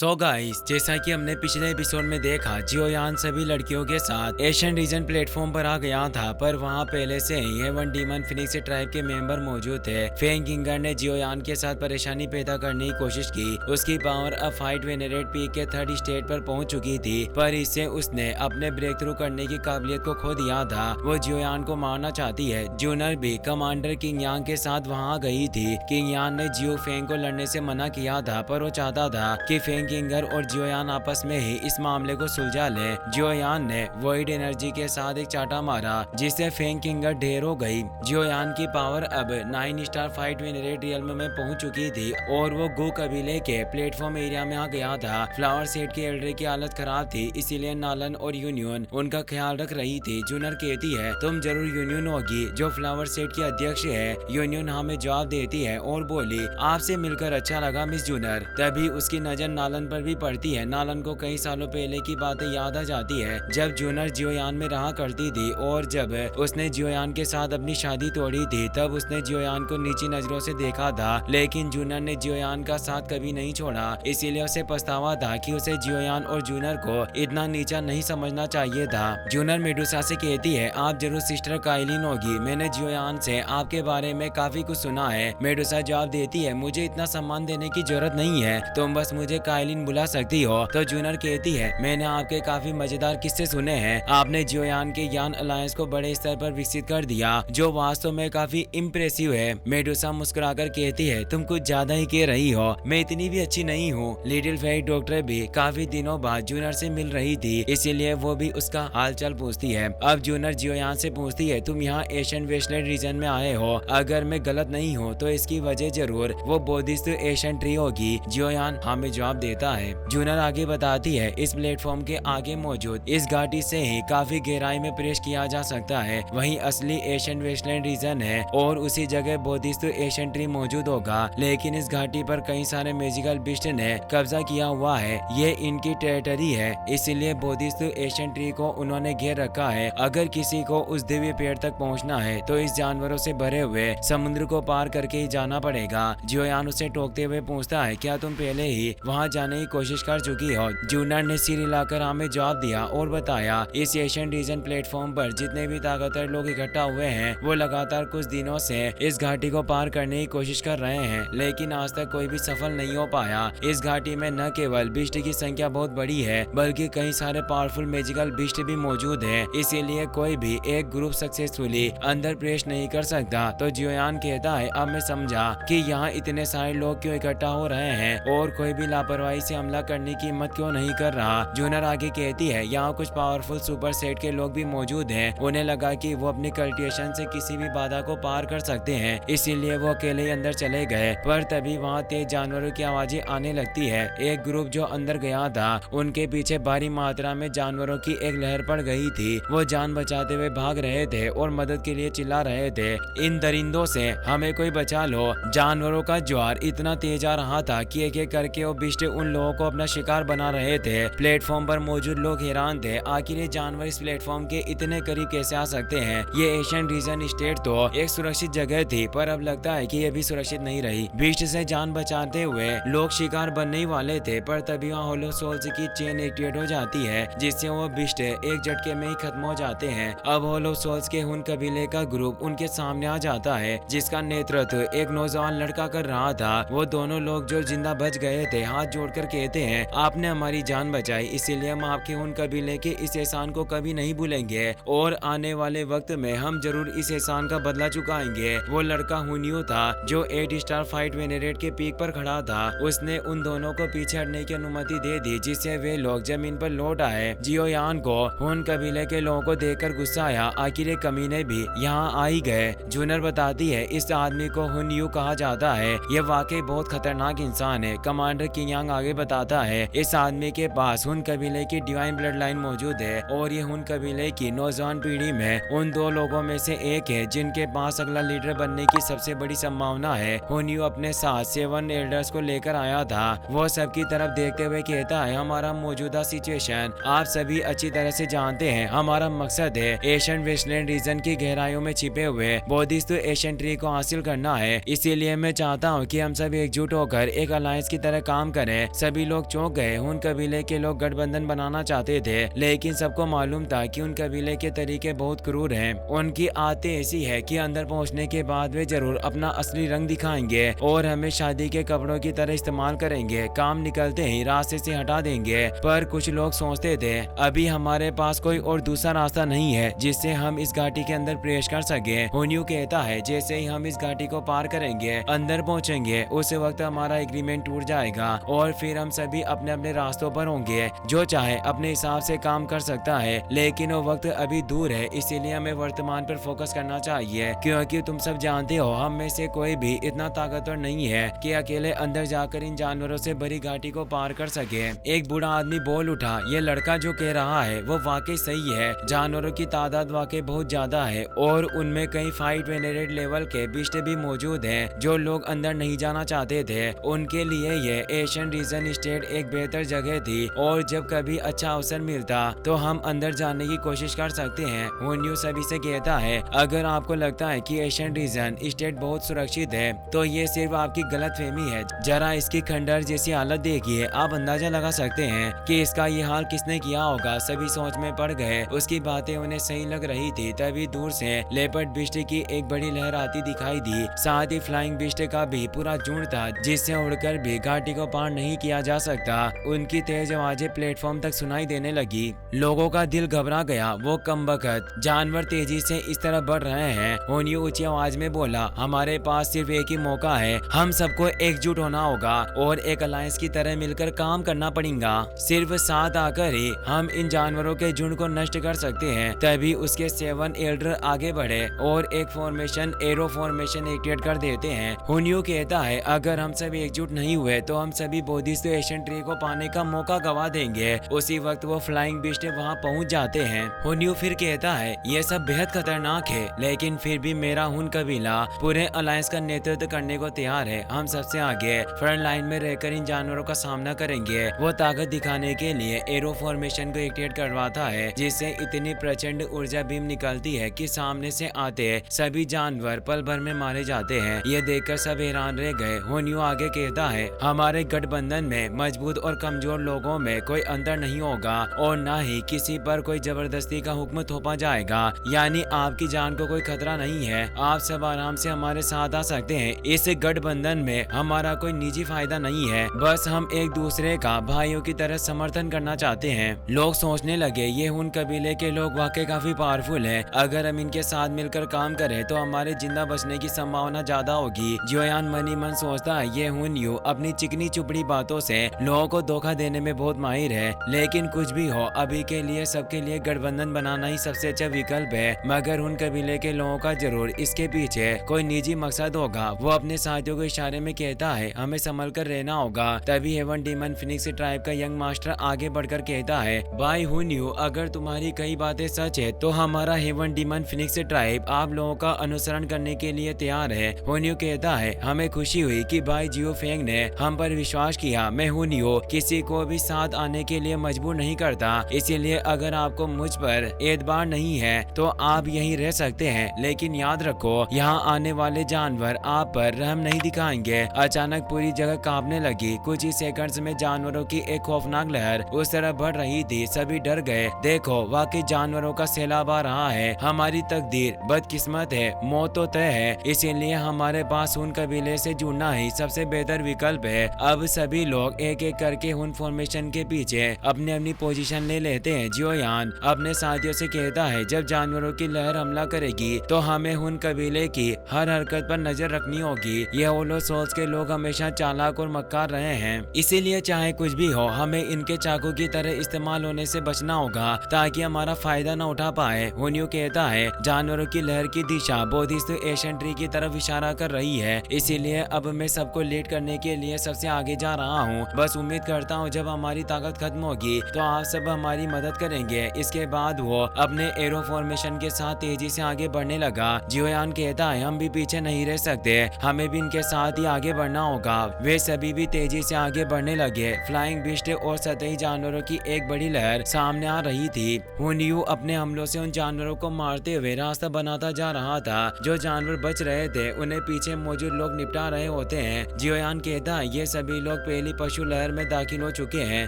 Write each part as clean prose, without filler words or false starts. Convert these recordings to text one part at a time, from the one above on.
So guys, जैसा कि हमने पिछले एपिसोड में देखा, जियोयान सभी लड़कियों के साथ एशियन रीजन प्लेटफॉर्म पर आ गया था, पर वहां पहले से ही हेवन डीमन फिनिक्स ट्राइब के मेंबर मौजूद थे। फेंग किंगर ने जियोयान के साथ परेशानी पैदा करने की कोशिश की। उसकी पावर अब फाइट वेनेरेट पीक के 3rd स्टेज पर पहुंच चुकी थी, पर इससे उसने अपने ब्रेक थ्रू करने की काबिलियत को खो दिया था। वो जियोयान को मारना चाहती है। जूनर भी कमांडर किंग यांग के साथ वहां गई थी। किंग यांग ने जियो फेंग को लड़ने से मना किया था, पर वो चाहता था कि फेंग किंगर और जियोयान आपस में ही इस मामले को सुलझा ले। जियोयान ने वॉइड एनर्जी के साथ एक चाटा मारा, जिससे फेंग किंगर ढेर हो गई। जियोयान की पावर अब 9 स्टार फाइट वेनेरेट रियल्म में पहुंच चुकी थी और वो गु कबीले के प्लेटफॉर्म एरिया में आ गया था। फ्लावर सेट के एल्डर की हालत खराब थी, इसीलिए नालन और यूनियन उनका ख्याल रख रही थी। जूनर कहती है, तुम जरूर यूनियन होगी जो फ्लावर सेट की अध्यक्ष है। यूनियन हमें जवाब देती है और बोली, आपसे मिलकर अच्छा लगा मिस जूनर। तभी उसकी नजर नालन पर भी पड़ती है। नालन को कई सालों पहले की बातें याद आ जाती है, जब जूनर जियोयान में रहा करती थी और जब उसने जियोयान के साथ अपनी शादी तोड़ी थी, तब उसने जियोयान को नीची नजरों से देखा था। लेकिन जूनर ने जियोयान का साथ कभी नहीं छोड़ा, इसीलिए उसे पछतावा था कि उसे जियोयान और जूनर को इतना नीचा नहीं समझना चाहिए था। जूनर मेडुसा से कहती है, आप जरूर सिस्टर काइलिन होगी। मैंने जियोयान से आपके बारे में काफी कुछ सुना है। मेडुसा जवाब देती है, मुझे इतना सम्मान देने की जरूरत नहीं है, तुम बस मुझे काइलिन बुला सकती हो। तो जूनर कहती है, मैंने आपके काफी मजेदार किस्से सुने हैं। आपने जियोयान के यान अलायंस को बड़े स्तर पर विकसित कर दिया, जो वास्तव में काफी इम्प्रेसिव है। मेडुसा मुस्कुराकर कहती है, तुम कुछ ज्यादा ही कह रही हो, मैं इतनी भी अच्छी नहीं हूँ। लिटिल फेरी डॉक्टर भी काफी दिनों बाद जूनर से मिल रही थी, इसीलिए वो भी उसका हालचाल पूछती है। अब जूनर जियोयान से पूछती है, तुम यहाँ एशियन वेस्टलैंड रीजन में आए हो, अगर मैं गलत नहीं हूँ तो इसकी वजह जरूर वो बोधिस्थ एशियन ट्री होगी। जियोयान हमें जवाब देता है। जूनर आगे बताती है, इस प्लेटफॉर्म के आगे मौजूद इस घाटी से ही काफी गहराई में प्रवेश किया जा सकता है। वहीं असली एशियन वेस्टलैंड रीजन है और उसी जगह बोधिस्थ एशियन ट्री मौजूद होगा। लेकिन इस घाटी पर कई सारे मैजिकल बिस्ट ने कब्जा किया हुआ है, ये इनकी टेरिटरी है, इसीलिए बोधिस्थ एशियन ट्री को उन्होंने घेर रखा है। अगर किसी को उस दिव्य पेड़ तक पहुंचना है तो इस जानवरों से भरे हुए समुद्र को पार करके ही जाना पड़ेगा। जियोयान उसे टोकते हुए पूछता है, क्या तुम पहले ही वहां जाने की कोशिश कर चुकी हो? जूनर ने सिर हिलाकर हमें जवाब दिया और बताया, इस एशियन रीजन प्लेटफॉर्म पर जितने भी ताकतवर लोग इकट्ठा हुए हैं, वो लगातार कुछ दिनों से इस घाटी को पार करने की कोशिश कर रहे हैं, लेकिन आज तक कोई भी सफल नहीं हो पाया। इस घाटी में न केवल बिस्ट की संख्या बहुत बड़ी है, बल्कि कई सारे पावरफुल मैजिकल बिस्ट भी मौजूद है, इसीलिए कोई भी एक ग्रुप सक्सेसफुली अंदर प्रवेश नहीं कर सकता। तो जियोयान कहता है, अब मैं समझा कि यहाँ इतने सारे लोग क्यों इकट्ठा हो रहे हैं और कोई भी लापरवाही से हमला करने की हिम्मत क्यों नहीं कर रहा। जूनर आगे कहती है, यहाँ कुछ पावरफुल सुपर सेट के लोग भी मौजूद हैं। उन्हें लगा कि वो अपनी कल्टिवेशन से किसी भी बाधा को पार कर सकते हैं, इसीलिए वो अकेले ही अंदर चले गए। पर तभी वहाँ तेज जानवरों की आवाजें आने लगती है। एक ग्रुप जो अंदर गया था, उनके पीछे भारी मात्रा में जानवरों की एक लहर पड़ गई थी। वो जान बचाते हुए भाग रहे थे और मदद के लिए चिल्ला रहे थे, इन दरिंदों से हमें कोई बचा लो। जानवरों का ज्वार इतना तेज आ रहा था कि एक एक करके वो बिस्ट उन लोगों को अपना शिकार बना रहे थे। प्लेटफॉर्म पर मौजूद लोग हैरान थे, आखिर ये जानवर इस प्लेटफॉर्म के इतने करीब कैसे आ सकते हैं। ये एशियन रीजन स्टेट तो एक सुरक्षित जगह थी, पर अब लगता है कि ये भी सुरक्षित नहीं रही। बिस्ट से जान बचाते हुए लोग शिकार बनने ही वाले थे, पर तभी वहाँ होलो सोल्स की चेन एक्टिवेट हो जाती है, जिससे वो बिस्ट एक झटके में ही खत्म हो जाते हैं। अब होलो सोल्स के हुन कबीले का ग्रुप उनके सामने आ जाता है, जिसका नेतृत्व एक नौजवान लड़का कर रहा था। वो दोनों लोग जो जिंदा बच गए थे, हाथ जोड़कर कहते हैं, आपने हमारी जान बचाई, इसीलिए हम आपके उन कबीले के इस एहसान को कभी नहीं भूलेंगे और आने वाले वक्त में हम जरूर इस एहसान का बदला चुकाएंगे। वो लड़का हुनियो था जो 8 स्टार फाइट वेनेरेट के पीक पर खड़ा था। उसने उन दोनों को पीछे हटने की अनुमति दे दी, जिससे वे लोग जमीन पर लौट आए। जियोयान को हुन कबीले के लोगों को देखकर गुस्सा आया, आखिर ये कमीने भी यहाँ आ ही गए। जूनर बताती है, इस आदमी को हुनियो कहा जाता है, ये वाकई बहुत खतरनाक इंसान है। कमांडर किंग यांग आगे बताता है, इस आदमी के पास हुन कबीले की डिवाइन ब्लड लाइन मौजूद है और ये हुन कबीले की नौजवान पीढ़ी में उन 2 लोगों में से एक है जिनके पास अगला लीडर बनने की सबसे बड़ी संभावना है। हुनियो अपने साथ 7 एल्डर्स को लेकर आया था। वो सबकी तरफ देखते हुए कहता है, हमारा मौजूदा सिचुएशन आप सभी अच्छी तरह से जानते हैं। हमारा मकसद है एशियन वेस्टलैंड रीजन की गहराइयों में छिपे हुए बोधिस्थ एशियन ट्री को हासिल करना है, इसीलिए मैं चाहता हूँ कि हम सब एकजुट होकर एक अलायंस की तरह काम करें सभी लोग चौंक गए। उन कबीले के लोग गठबंधन बनाना चाहते थे, लेकिन सबको मालूम था कि उन कबीले के तरीके बहुत क्रूर हैं। उनकी आदतें ऐसी है कि अंदर पहुंचने के बाद वे जरूर अपना असली रंग दिखाएंगे और हमें शादी के कपड़ों की तरह इस्तेमाल करेंगे। काम निकलते ही रास्ते से हटा देंगे। पर कुछ लोग सोचते थे अभी हमारे पास कोई और दूसरा रास्ता नहीं है जिससे हम इस घाटी के अंदर प्रवेश कर सके। हुनयू कहता है जैसे ही हम इस घाटी को पार करेंगे, अंदर पहुंचेंगे, उस वक्त हमारा एग्रीमेंट टूट जाएगा और फिर हम सभी अपने अपने रास्तों पर होंगे। जो चाहे अपने हिसाब से काम कर सकता है, लेकिन वो वक्त अभी दूर है, इसीलिए हमें वर्तमान पर फोकस करना चाहिए। क्योंकि तुम सब जानते हो हम में से कोई भी इतना ताकतवर नहीं है कि अकेले अंदर जाकर इन जानवरों से भरी घाटी को पार कर सके। एक बूढ़ा आदमी बोल उठा, ये लड़का जो कह रहा है वो वाकई सही है। जानवरों की तादाद वाकई बहुत ज्यादा है और उनमें कई फाइट वेनेरेट लेवल के बिस्टे भी मौजूद हैं। जो लोग अंदर नहीं जाना चाहते थे उनके लिए ये एशियन रीजन स्टेट एक बेहतर जगह थी और जब कभी अच्छा अवसर मिलता तो हम अंदर जाने की कोशिश कर सकते हैं। हुनयू सभी से कहता है अगर आपको लगता है कि एशियन रीजन स्टेट बहुत सुरक्षित है तो ये सिर्फ आपकी गलतफहमी है। जरा इसकी खंडर जैसी हालत देखिए, आप अंदाजा लगा सकते हैं कि इसका ये हाल किसने किया होगा। सभी सोच में पड़ गए। उसकी बातें उन्हें सही लग रही थी। तभी दूर से लेपर्ड बिस्ट की एक बड़ी लहर आती दिखाई दी। साथ ही फ्लाइंग बिस्ट का भी पूरा झुंड था जिससे उड़कर भी घाटी को पार नहीं किया जा सकता। उनकी तेज आवाजें प्लेटफॉर्म तक सुनाई देने लगी। लोगों का दिल घबरा गया। वो कमबख्त जानवर तेजी से इस तरह बढ़ रहे हैं। हुनयू ऊंची आवाज में बोला, हमारे पास सिर्फ एक ही मौका है। हम सबको एकजुट होना होगा और एक अलायंस की तरह मिलकर काम करना पड़ेगा। सिर्फ साथ आकर ही हम इन जानवरों के झुंड को नष्ट कर सकते हैं। तभी उसके 7 एल्डर आगे बढ़े और एक फॉर्मेशन एरो फॉर्मेशन एक्टिवेट कर देते हैं। हुनयू कहता है अगर हम सब एकजुट नहीं हुए तो हम सभी बोधिसत्व एशियन ट्री को पाने का मौका गवा देंगे। उसी वक्त वो फ्लाइंग बिस्ट वहां पहुंच जाते हैं। हुनयू फिर कहता है ये सब बेहद खतरनाक है, लेकिन फिर भी मेरा हुन कबीला पूरे अलायंस का नेतृत्व करने को तैयार है। हम सबसे आगे फ्रंट लाइन में रहकर इन जानवरों का सामना करेंगे। वो ताकत दिखाने के लिए एरो फॉर्मेशन को एक्टिवेट करवाता है जिससे इतनी प्रचंड ऊर्जा बीम निकलती है कि सामने से आते सभी जानवर पल भर में मारे जाते हैं। ये देखकर सब हैरान रह गए। हुनयू आगे कहता है हमारे गठबंधन में मजबूत और कमजोर लोगों में कोई अंतर नहीं होगा और न ही किसी पर कोई जबरदस्ती का हुक्म थोपा जाएगा। यानी आपकी जान को कोई खतरा नहीं है। आप सब आराम से हमारे साथ आ सकते हैं। इस गठबंधन में हमारा कोई निजी फायदा नहीं है, बस हम एक दूसरे का भाइयों की तरह समर्थन करना चाहते हैं। लोग सोचने लगे ये हुन कबीले के लोग वाकई काफी पावरफुल हैं। अगर हम इनके साथ मिलकर काम करें तो हमारे जिंदा बचने की संभावना ज्यादा होगी। जियोयान मनी मन सोचता है ये हुनयू अपनी चिकनी चुपड़ी बातों से लोगों को धोखा देने में बहुत माहिर है, लेकिन कुछ भी हो अभी के लिए सबके लिए गठबंधन बनाना ही सबसे अच्छा विकल्प है। मगर उन कबीले के लोगों का जरूर इसके पीछे कोई निजी मकसद होगा। वो अपने साथियों को इशारे में कहता है हमें संभल कर रहना होगा। तभी हेवन डीमन फिनिक्स ट्राइब का यंग मास्टर आगे बढ़कर कहता है भाई हुनयू अगर तुम्हारी कई बातें सच है तो हमारा हेवन डीमन फिनिक्स ट्राइब आप लोगों का अनुसरण करने के लिए तैयार है। हुनयू कहता है हमें खुशी हुई कि भाई जियो फेंग ने हम पर विश्वास किया। मैं हुनयू किसी को भी साथ आने के लिए मजबूर नहीं करता, इसीलिए अगर आपको मुझ पर एतबार नहीं है तो आप यहीं रह सकते हैं, लेकिन याद रखो यहाँ आने वाले जानवर आप पर रहम नहीं दिखाएंगे। अचानक पूरी जगह कांपने लगी। कुछ ही सेकंड्स में जानवरों की एक खौफनाक लहर उस तरह बढ़ रही थी। सभी डर गए। देखो वाकई जानवरों का सैलाब आ रहा है। हमारी तकदीर बदकिस्मत है, मौत तो तय है, इसीलिए हमारे पास हुन कबीले से जुड़ना ही सबसे बेहतर विकल्प है। अब सभी लोग एक एक करके हुन फॉर्मेशन के पीछे अपनी अपनी पोजीशन ले लेते हैं। जियोयान अपने साथियों से कहता है जब जानवरों की लहर हमला करेगी तो हमें हुन कबीले की हर हरकत पर नजर रखनी होगी। ये ओलो सोल्स के लोग हमेशा चालाक और मक्कार रहे हैं, इसीलिए चाहे कुछ भी हो हमें इनके चाकू की तरह इस्तेमाल होने से बचना होगा ताकि हमारा फायदा न उठा पाए। हुनयू कहता है जानवरों की लहर की दिशा बोधिसत्व एशियन ट्री की तरफ इशारा कर रही है, इसीलिए अब मैं सबको लीड करने के लिए सबसे आगे जा रहा हूँ। बस उम्मीद करता हूँ जब हमारी ताकत खत्म होगी तो आप सब हमारी मदद करेंगे। इसके बाद वो अपने एरो फॉर्मेशन के साथ तेजी से आगे बढ़ने लगा। जियोयान कहता है हम भी पीछे नहीं रह सकते, हमें भी इनके साथ ही आगे बढ़ना होगा। वे सभी भी तेजी से आगे बढ़ने लगे। फ्लाइंग बिस्ट और सतही जानवरों की एक बड़ी लहर सामने आ रही थी। हुनयू अपने हमलों से उन जानवरों को मारते हुए रास्ता बनाता जा रहा था। जो जानवर बच रहे थे उन्हें पीछे मौजूद लोग निपटा रहे होते हैं। जियोयान कहता है ये सभी लोग पहली पशु लहर में दाखिल हो चुके हैं,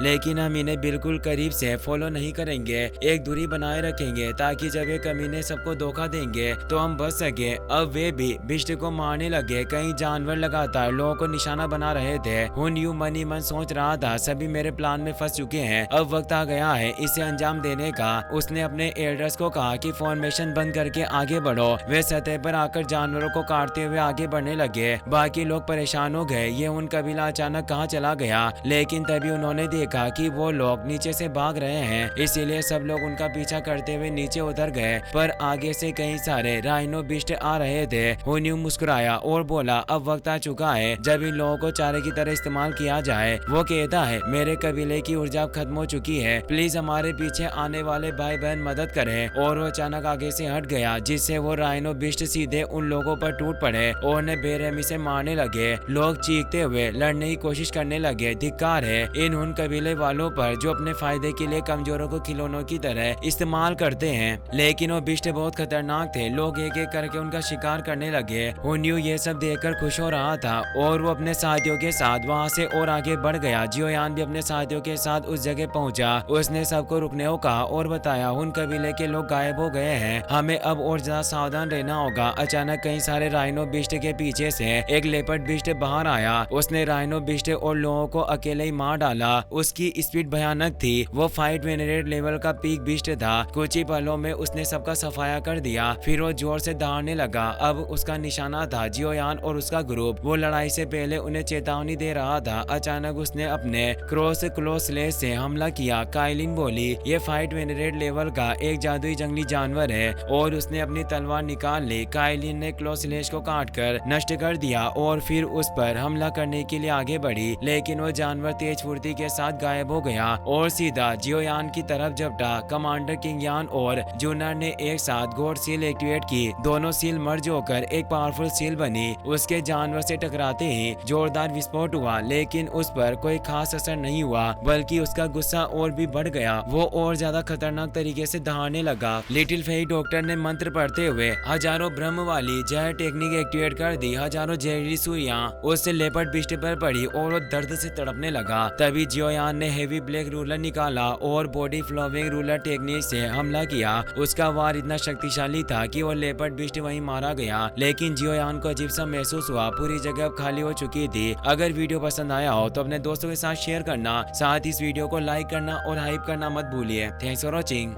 लेकिन हम इन्हें बिल्कुल करीब से फॉलो नहीं करेंगे, एक दूरी बनाए रखेंगे ताकि जब ये कमीने सबको धोखा देंगे तो हम बच सके। अब वे भी बिस्ट को मारने लगे। कई जानवर लगातार लोगों को निशाना बना रहे थे। हुन यू मनी मन सोच रहा था सभी मेरे प्लान में फंस चुके हैं, अब वक्त आ गया है इसे अंजाम देने का। उसने अपने एल्डर्स को कहा कि फॉर्मेशन बंद करके आगे बढ़ो। वे सतह पर आकर जानवरों को काटते हुए आगे बढ़ने लगे। बाकी लोग परेशान हो गए, ये उन कबीला अचानक कहाँ चला गया, लेकिन तभी उन्होंने देखा कि वो लोग नीचे से भाग रहे हैं, इसीलिए सब लोग उनका पीछा करते हुए नीचे उतर गए। पर आगे से कई सारे राइनो बिस्ट आ रहे थे। हुन्यू मुस्कुराया और बोला अब वक्त आ चुका है जब इन लोगों को चारे की तरह इस्तेमाल किया जाए। वो कहता है मेरे कबीले की ऊर्जा खत्म हो चुकी है, प्लीज हमारे पीछे आने वाले भाई बहन मदद करें। और वो अचानक आगे से हट गया, जिससे वो राइनो बिस्ट सीधे उन लोगों पर टूट पड़े और उन्हें बेरहमी से मारने लगे। लोग चीखते हुए लड़ने की कोशिश करने लगे। धिक्कार है इन उन कबीले वालों पर जो अपने फायदे के लिए कमजोरों को खिलौनों की तरह इस्तेमाल करते हैं। लेकिन वो बिस्ट बहुत खतरनाक थे, लोग एक एक करके उनका शिकार करने लगे। हुन्यू ये सब देखकर खुश हो रहा था और वो अपने साथियों के साथ वहां से और आगे बढ़ गया। जियोयान भी अपने साथियों के साथ उस जगह पहुंचा। उसने सबको रुकने को कहा और बताया उन कबीले के लोग गायब हो गए हैं, हमें अब और ज्यादा सावधान रहना होगा। अचानक कई सारे राइनो बिस्ट के पीछे से एक लेपर्ड बिस्ट बाहर आया। उसने राइनो बिस्ट और लोगों को अकेले ही मार डाला। उसकी स्पीड भयानक थी, वो फाइट वेनरेट लेवल का पीक बिस्ट था। कुछ ही पलों में उसने सबका सफाया कर दिया, फिर वो जोर से दहाड़ने लगा। अब उसका निशाना था जियोयान और उसका ग्रुप। वो लड़ाई से पहले उन्हें चेतावनी दे रहा था। अचानक उसने अपने क्रॉस क्लोसलेस से हमला किया। काइलिन बोली ये फाइट वेनरेट लेवल का एक जादुई जंगली जानवर है और उसने अपनी तलवार निकाल ली। काइलिन ने क्लोसलेस को काटकर नष्ट कर दिया और फिर उस पर हमला करने के लिए आगे बढ़ी, लेकिन वो जानवर तेज फुर्ती के साथ गायब हो गया और सीधा जियोयान की तरफ झपटा। कमांडर किंगयान और जूनर ने एक साथ गॉड सील एक्टिवेट की। दोनों सील मर्ज होकर एक पावरफुल सील बनी। उसके जानवर से टकराते ही जोरदार विस्फोट हुआ, लेकिन उस पर कोई खास असर नहीं हुआ, बल्कि उसका गुस्सा और भी बढ़ गया। वो और ज्यादा खतरनाक तरीके से दहाड़ने लगा। लिटिल फेई डॉक्टर ने मंत्र पढ़ते हुए हजारों ब्रह्म वाली जहर टेक्निक एक्टिवेट कर दी। हजारों जहरीली सुइयां उससे लेपर्ड बिस्ट पर पड़ी और वो दर्द से तड़पने लगा। तभी जियोयान ने हेवी ब्लैक रूलर निकाला और बॉडी फ्लोविंग रूलर टेक्निक से हमला किया। उसका वार इतना शक्तिशाली था कि वो लेपर्ड बिस्ट वहीं मारा गया, लेकिन जियोयान को अजीब सा महसूस हुआ। पूरी जगह अब खाली हो चुकी थी। अगर वीडियो पसंद आया हो तो अपने दोस्तों के साथ शेयर करना, साथ ही इस वीडियो को लाइक करना और हाइप करना मत भूलिए। Thanks for watching.